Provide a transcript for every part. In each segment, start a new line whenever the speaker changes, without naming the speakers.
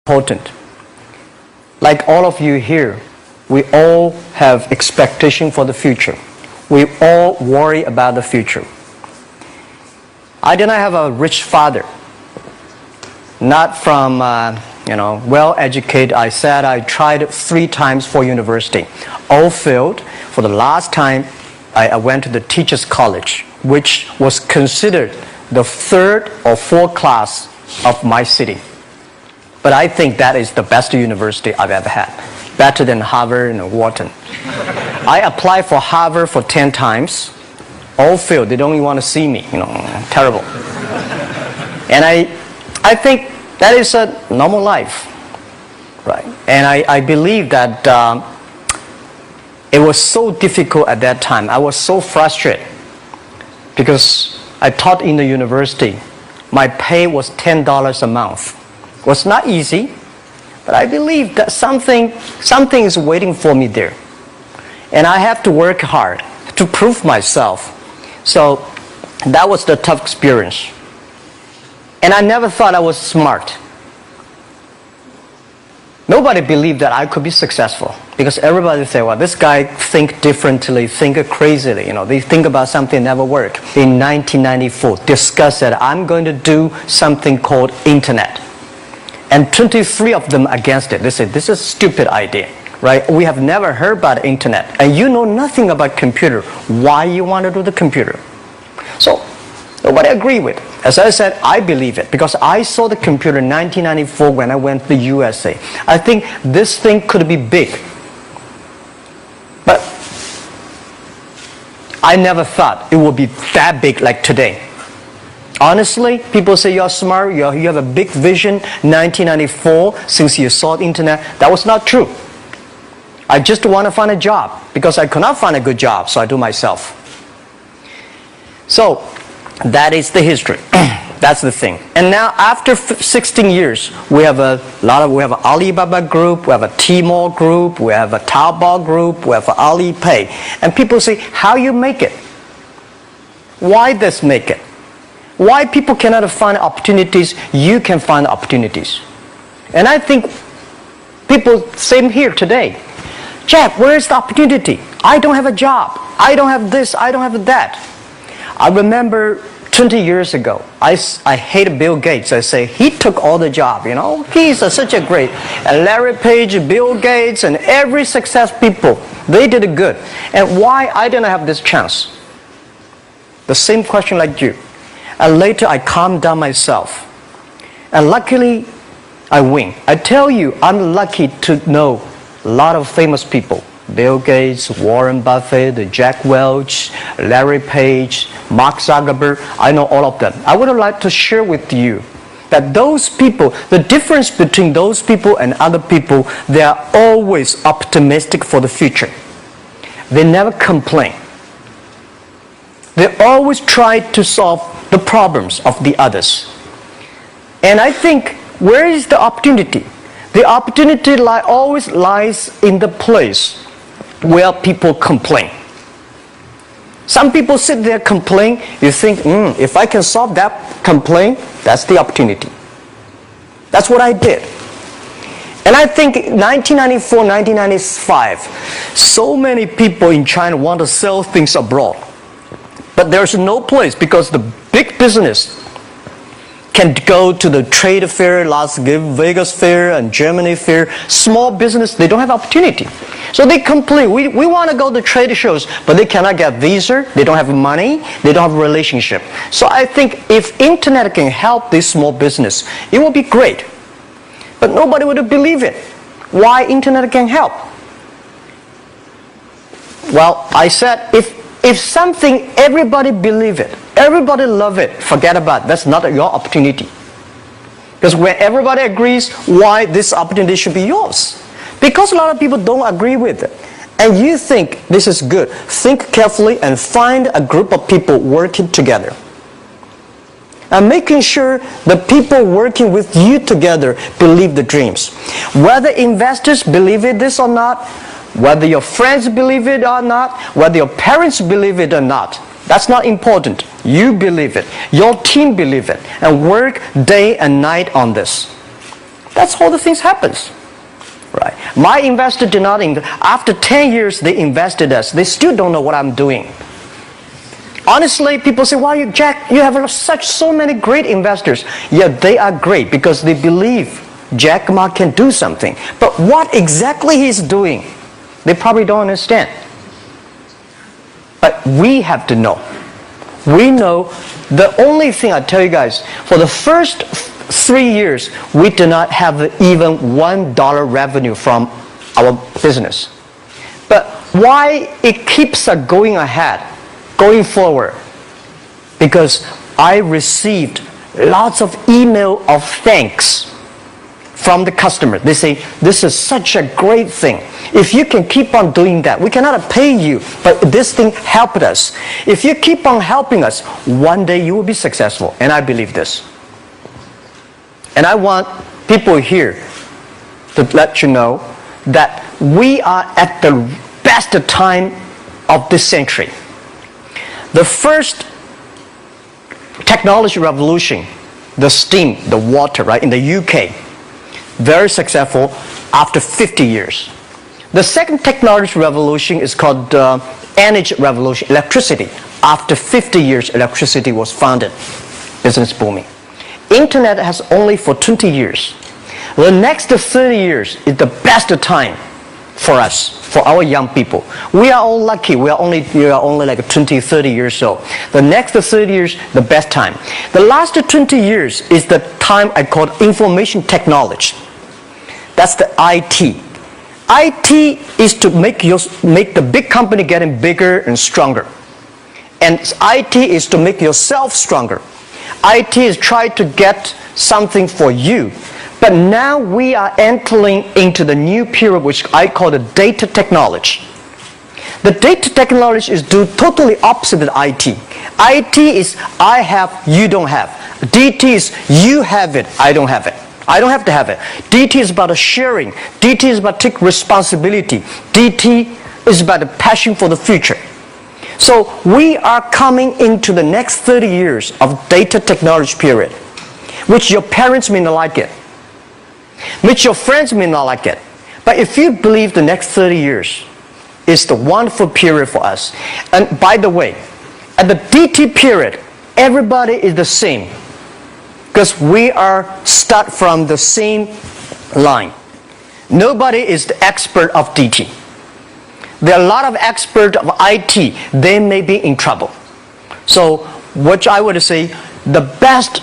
important. Like all of you here, we all have expectation for the future. We all worry about the future. I did not have a rich father. Not from, well-educated. I said I tried 3 times for university. All failed. For the last time, I went to the teacher's college, which was considered the 3rd or 4th class of my city. But I think that is the best university I've ever had. Better than Harvard and Wharton. I applied for Harvard for 10 times. All failed. They don't even want to see me. Terrible. And I think that is a normal life. Right? And I believe that it was so difficult at that time. I was so frustrated. Because I taught in the university. My pay was $10 a month. It was not easy, but I believe that something is waiting for me there. And I have to work hard to prove myself. So that was the tough experience. And I never thought I was smart. Nobody believed that I could be successful. Because everybody say, well, this guy think differently, think crazily. They think about something never work. In 1994, discussed that I'm going to do something called internet. And 23 of them against it. They said, this is a stupid idea, right? We have never heard about internet. And you know nothing about computer. Why you want to do the computer? So, nobody agreed with it. As I said, I believe it. Because I saw the computer in 1994 when I went to the USA. I think this thing could be big. But I never thought it would be that big like today. Honestly, people say you're smart, you have a big vision. 1994, since you saw the internet, that was not true. I just want to find a job because I could not find a good job, so I do myself. So, that is the history. That's the thing. And now, after 16 years, we have an Alibaba group, we have a Tmall group, we have a Taobao group, we have an Alipay. And people say, how you make it? Why this make it? Why people cannot find opportunities, you can find opportunities. And I think people, same here today. Jack, where is the opportunity? I don't have a job. I don't have this, I don't have that. I remember 20 years ago, I hated Bill Gates. I say, he took all the job, He's such a great. And Larry Page, Bill Gates, and every success people, they did it good. And why I didn't have this chance? The same question like you. And later I calmed down myself. And luckily, I win. I tell you, I'm lucky to know a lot of famous people. Bill Gates, Warren Buffett, Jack Welch, Larry Page, Mark Zuckerberg. I know all of them. I would like to share with you that those people, the difference between those people and other people, they are always optimistic for the future. They never complain. They always try to solve the problems of the others. And I think, where is the opportunity? The opportunity always lies in the place where people complain. Some people sit there complain. You think, if I can solve that complaint, that's the opportunity. That's what I did. And I think 1994, 1995, so many people in China want to sell things abroad. But there's no place because the big business can go to the trade fair, Las Vegas fair and Germany fair. Small business, they don't have opportunity. So they complain, we want to go to trade shows, but they cannot get visa, they don't have money, they don't have a relationship. So I think if internet can help this small business, it will be great. But nobody would believe it. Why internet can help? Well, I said, if something, everybody believe it, everybody love it, forget about it. That's not your opportunity. Because when everybody agrees, why this opportunity should be yours? Because a lot of people don't agree with it. And you think this is good. Think carefully and find a group of people working together. And making sure the people working with you together believe the dreams. Whether investors believe in this or not, whether your friends believe it or not, whether your parents believe it or not, that's not important. You believe it. Your team believe it. And work day and night on this. That's how the things happens. Right. My investor did not after 10 years they invested us. They still don't know what I'm doing. Honestly, people say, "Why, Jack, you have so many great investors." Yeah, they are great because they believe Jack Ma can do something. But what exactly he's doing, they probably don't understand. But we have to know. We know the only thing I tell you guys, for the first 3 years, we do not have even $1 revenue from our business. But why it keeps us going ahead, going forward? Because I received lots of email of thanks from the customer. They say, "This is such a great thing. If you can keep on doing that, we cannot pay you, but this thing helped us. If you keep on helping us, one day you will be successful." And I believe this. And I want people here to let you know that we are at the best time of this century. The first technology revolution, the steam, the water, right, in the UK, very successful after 50 years. The second technology revolution is called energy revolution, electricity. After 50 years, electricity was founded, business booming. Internet has only for 20 years. The next 30 years is the best time for us, for our young people. We are all lucky. We are only like 20, 30 years old. The next 30 years, the best time. The last 20 years is the time I call information technology. That's the IT. IT is to make the big company getting bigger and stronger. And IT is to make yourself stronger. IT is trying to get something for you. But now we are entering into the new period which I call the data technology. The data technology is totally opposite of IT. IT is I have, you don't have. DT is you have it, I don't have it. I don't have to have it. DT is about sharing. DT is about taking responsibility. DT is about the passion for the future. So we are coming into the next 30 years of data technology period, which your parents may not like it, which your friends may not like it. But if you believe the next 30 years is the wonderful period for us. And by the way, at the DT period, everybody is the same. Because we are start from the same line. Nobody is the expert of DT. There are a lot of experts of IT. They may be in trouble. So what I would say, the best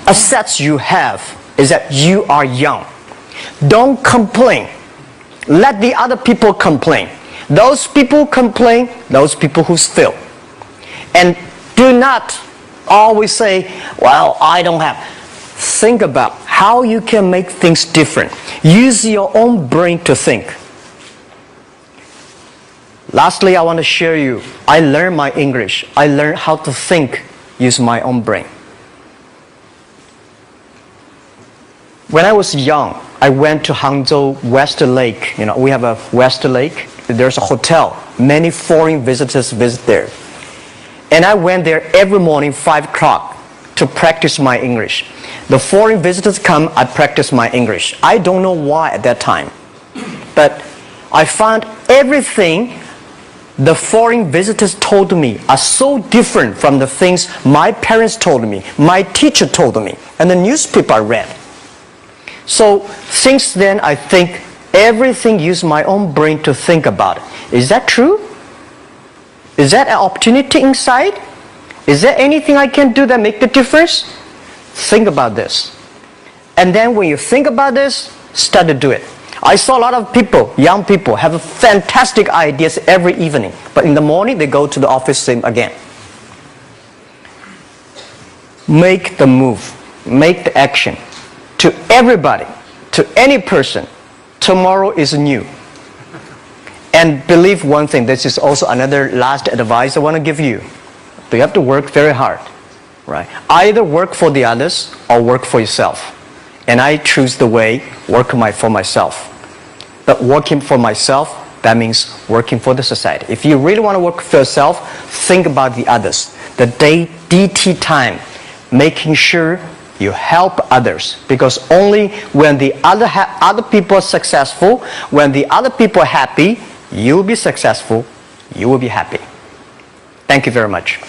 assets you have is that you are young. Don't complain. Let the other people complain. Those people complain, those people who fail. And do not always say, "Well, I don't have." Think about how you can make things different. Use your own brain to think. Lastly, I want to share you, I learned my English. I learned how to think, use my own brain. When I was young, I went to Hangzhou West Lake. We have a West Lake. There's a hotel. Many foreign visitors visit there. And I went there every morning, 5 o'clock, to practice my English. The foreign visitors come, I practice my English. I don't know why at that time. But I found everything the foreign visitors told me are so different from the things my parents told me, my teacher told me, and the newspaper I read. So since then, I think everything use my own brain to think about it. Is that true? Is that an opportunity inside? Is there anything I can do that make the difference? Think about this. And then when you think about this, start to do it. I saw a lot of people, young people, have fantastic ideas every evening. But in the morning, they go to the office same again. Make the move. Make the action. To everybody, to any person, tomorrow is new. And believe one thing, this is also another last advice I want to give you. You have to work very hard, right? Either work for the others or work for yourself. And I choose the way, work for myself. But working for myself, that means working for the society. If you really want to work for yourself, think about the others. The DT time, making sure You help others, because only when the other people are successful, when the other people are happy, you will be successful, you will be happy. Thank you very much.